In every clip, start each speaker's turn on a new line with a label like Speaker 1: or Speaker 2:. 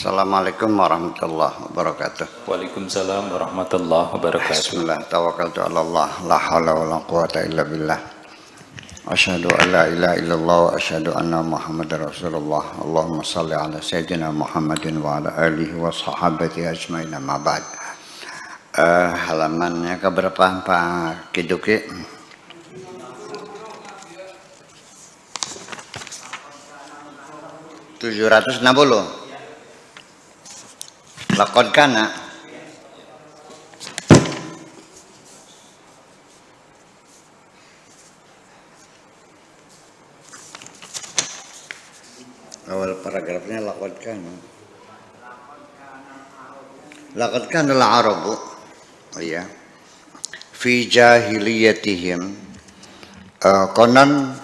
Speaker 1: Assalamualaikum warahmatullahi wabarakatuh.
Speaker 2: Waalaikumsalam warahmatullahi wabarakatuh.
Speaker 1: Bismillah, tawakkaltu ala Allah, la haula wa la quwata illa billah. Asyhadu an la ilaha illallah wa asyhadu anna Muhammadar Rasulullah. Allahumma shalli ala sayyidina Muhammadin wa ala alihi wa sahabati ajmain, amma ba'd. Halamannya ke berapa Pak Kiduki? (760). Laqad kana awal paragrafnya laqad kana al-arabu, ya, fi jahiliyatihim, konon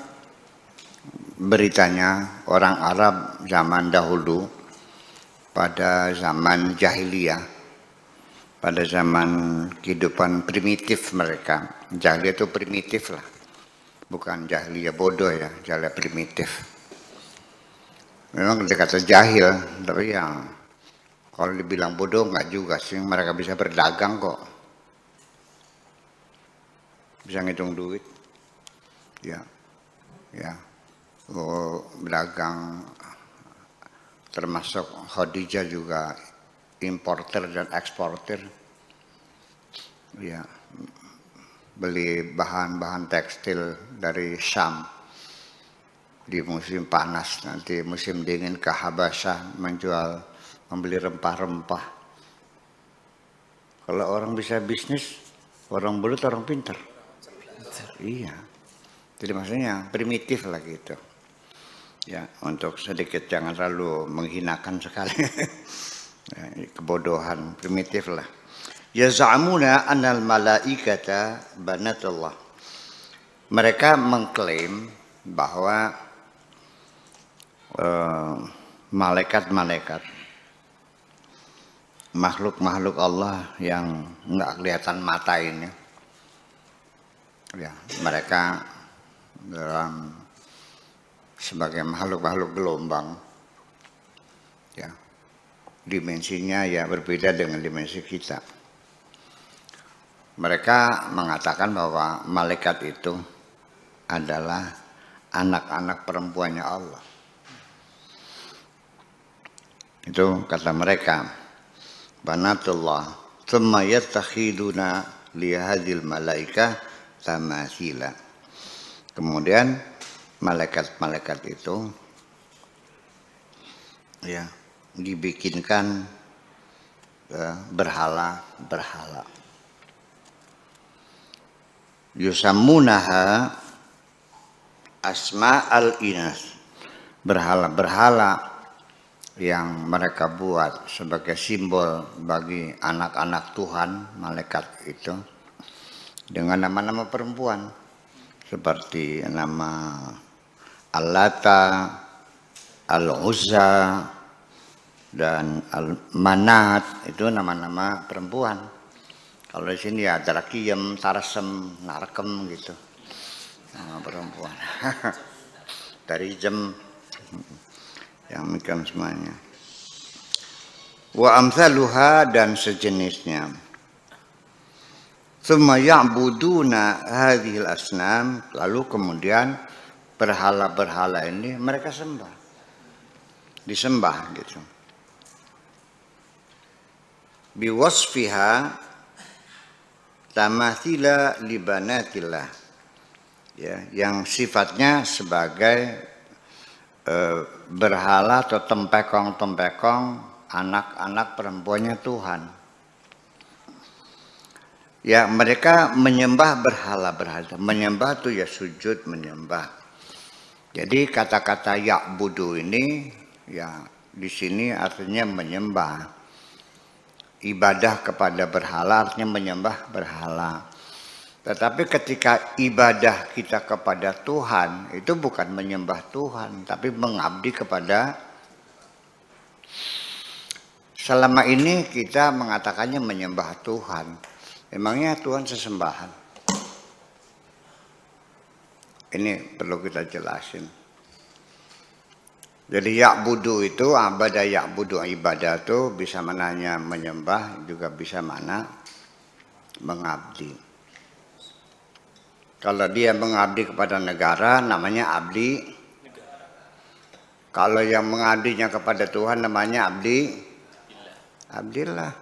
Speaker 1: beritanya orang Arab zaman dahulu, pada zaman jahiliyah, pada zaman kehidupan primitif mereka. Jahiliyah itu primitif lah, bukan jahiliyah bodoh ya, jahiliyah primitif. Memang kata jahil, tapi yang kalau dibilang bodoh enggak juga sih, mereka bisa berdagang kok, bisa ngitung duit, ya, berdagang. Termasuk Khadijah juga importer dan eksportir, ya, beli bahan-bahan tekstil dari Syam di musim panas, nanti musim dingin ke Habasyah membeli rempah-rempah. Kalau orang bisa bisnis, orang bulut orang pintar, iya. Jadi maksudnya primitif lah gitu. Ya, untuk sedikit jangan terlalu menghinakan sekali. Ya, kebodohan primitif lah. Yaz'amuna annal malaikata banatullah. Mereka mengklaim bahwa malaikat-malaikat, makhluk-makhluk Allah yang enggak kelihatan mata ini, ya, mereka dalam sebagai makhluk-makhluk gelombang, ya, dimensinya ya berbeda dengan dimensi kita. Mereka mengatakan bahwa malaikat itu adalah anak-anak perempuannya Allah. Itu kata mereka, banatullah thumma yattakhiduna li hadhil malaikah tamathila. Kemudian malaikat-malaikat itu, ya, dibikinkan berhala-berhala. Yusammunaha asma'al inas. Berhala-berhala yang mereka buat sebagai simbol bagi anak-anak Tuhan, malaikat itu, dengan nama-nama perempuan, seperti nama Al-Lata, Al-Uzza, dan Al-Manat, itu nama-nama perempuan. Kalau di sini ya Drakiyem, Tarsem, Narkem gitu, nama perempuan. Dari Jem, yang mikam semuanya. Wa amsaluha, dan sejenisnya. Tsumma ya'buduna hadhil asnam, lalu kemudian berhala-berhala ini mereka sembah, disembah gitu. Biwasfiha tamathila libanatillah, ya, yang sifatnya sebagai berhala atau tempekong-tempekong anak-anak perempuannya Tuhan. Ya, mereka menyembah berhala-berhala. Menyembah itu ya sujud, menyembah. Jadi kata-kata ya'budu ini, ya, di sini artinya menyembah. Ibadah kepada berhala artinya menyembah berhala. Tetapi ketika ibadah kita kepada Tuhan, itu bukan menyembah Tuhan, tapi mengabdi kepada. Selama ini kita mengatakannya menyembah Tuhan. Emangnya Tuhan sesembahan? Ini perlu kita jelasin. Jadi ya'budu itu abada, ya'budu ibadah itu bisa mananya menyembah, juga bisa mana mengabdi. Kalau dia mengabdi kepada negara namanya abdi. Kalau yang mengabdinya kepada Tuhan namanya abdillah.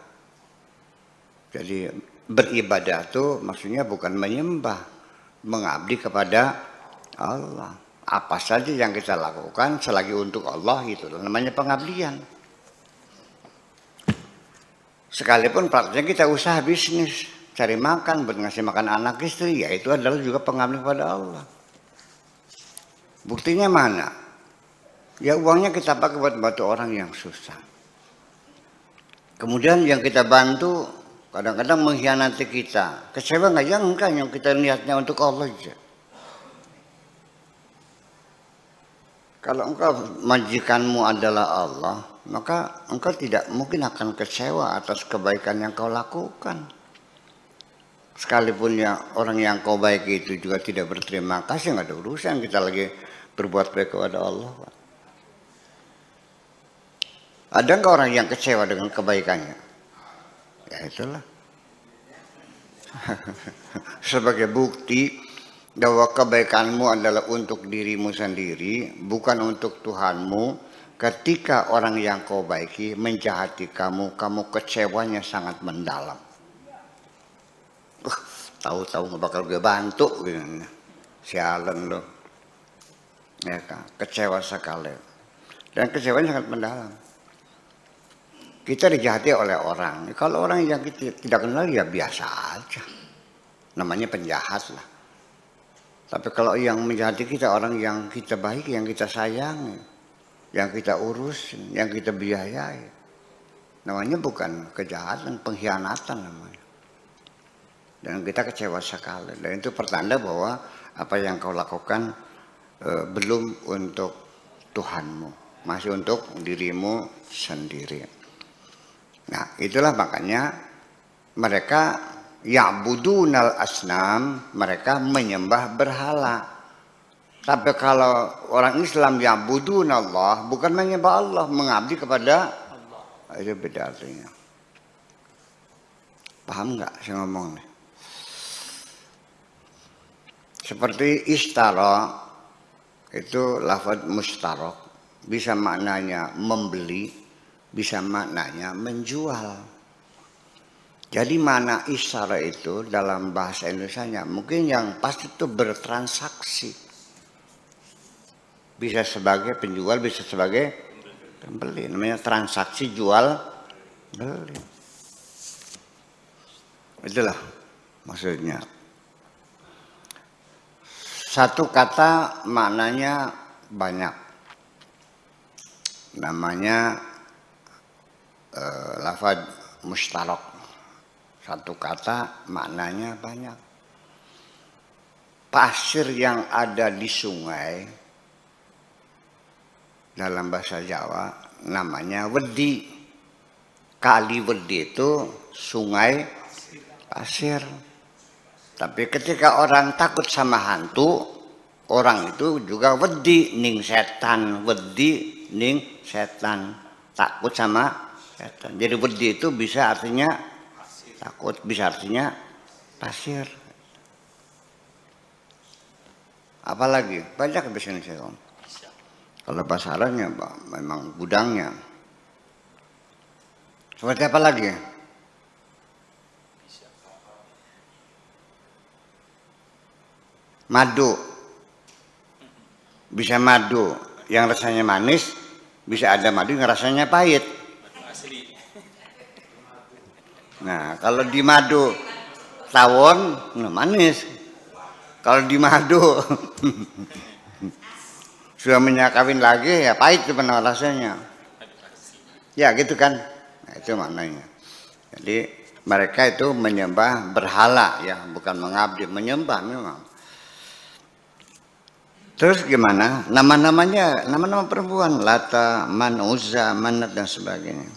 Speaker 1: Jadi beribadah itu maksudnya bukan menyembah, mengabdi kepada Allah. Apa saja yang kita lakukan selagi untuk Allah itu namanya pengabdian. Sekalipun prakteknya kita usaha bisnis, cari makan buat ngasih makan anak istri, ya itu adalah juga pengabdian kepada Allah. Buktinya mana? Ya uangnya kita pakai buat bantu orang yang susah. Kemudian yang kita bantu kadang-kadang mengkhianati kita. Kecewa nggak? Ya enggak, yang kita niatnya untuk Allah aja. Kalau engkau majikanmu adalah Allah, maka engkau tidak mungkin akan kecewa atas kebaikan yang kau lakukan. Sekalipun ya orang yang kau baiki itu juga tidak berterima kasih, nggak ada urusan, kita lagi berbuat baik kepada Allah. Ada nggak orang yang kecewa dengan kebaikannya? Ya itulah. Sebagai bukti bahwa kebaikanmu adalah untuk dirimu sendiri, bukan untuk Tuhanmu. Ketika orang yang kau baiki menjahati kamu kecewanya sangat mendalam. Tahu-tahu nggak bakal gue bantu, gitu. Sialan lo. Ya kan, kecewa sekali. Dan kecewanya sangat mendalam. Kita dijahati oleh orang. Kalau orang yang kita tidak kenal ya biasa aja. Namanya penjahat lah. Tapi kalau yang menjahati kita orang yang kita baik, yang kita sayangi, yang kita urus, yang kita biayai, namanya bukan kejahatan, pengkhianatan namanya. Dan kita kecewa sekali. Dan itu pertanda bahwa apa yang kau lakukan belum untuk Tuhanmu, masih untuk dirimu sendiri. Nah, itulah makanya mereka ya'budunal asnam, mereka menyembah berhala. Tapi kalau orang Islam ya'budunallah, bukan menyembah Allah, mengabdi kepada Allah. Itu beda artinya. Paham nggak saya ngomong nih? Seperti ishtara, itu lafaz mustarok, bisa maknanya membeli, bisa maknanya menjual. Jadi mana isyarat itu dalam bahasa Indonesianya mungkin yang pasti itu bertransaksi. Bisa sebagai penjual, bisa sebagai pembeli. Namanya transaksi jual beli. Itulah maksudnya. Satu kata maknanya banyak. Namanya lafaz mustarok. Satu kata maknanya banyak. Pasir yang ada di sungai dalam bahasa Jawa namanya wedi. Kali wedi itu sungai pasir. Tapi ketika orang takut sama hantu, orang itu juga wedi ning setan, wedi ning setan, takut sama setan. Jadi wedi itu bisa artinya takut, bisa artinya pasir. Apalagi banyak bahasa Indonesia. Kalau bahasa Arabnya memang gudangnya. Seperti apa lagi? Madu. Bisa madu yang rasanya manis, bisa ada madu yang rasanya pahit. Nah, kalau di madu tawon, manis. Kalau di madu suaminya kawin lagi, ya pahit sebenarnya rasanya. Ya gitu kan. Nah, itu maknanya. Jadi mereka itu menyembah berhala, ya bukan mengabdi, menyembah memang. Terus gimana? Nama-namanya, nama-nama perempuan, Lata, Man, Uzza, Manat dan sebagainya.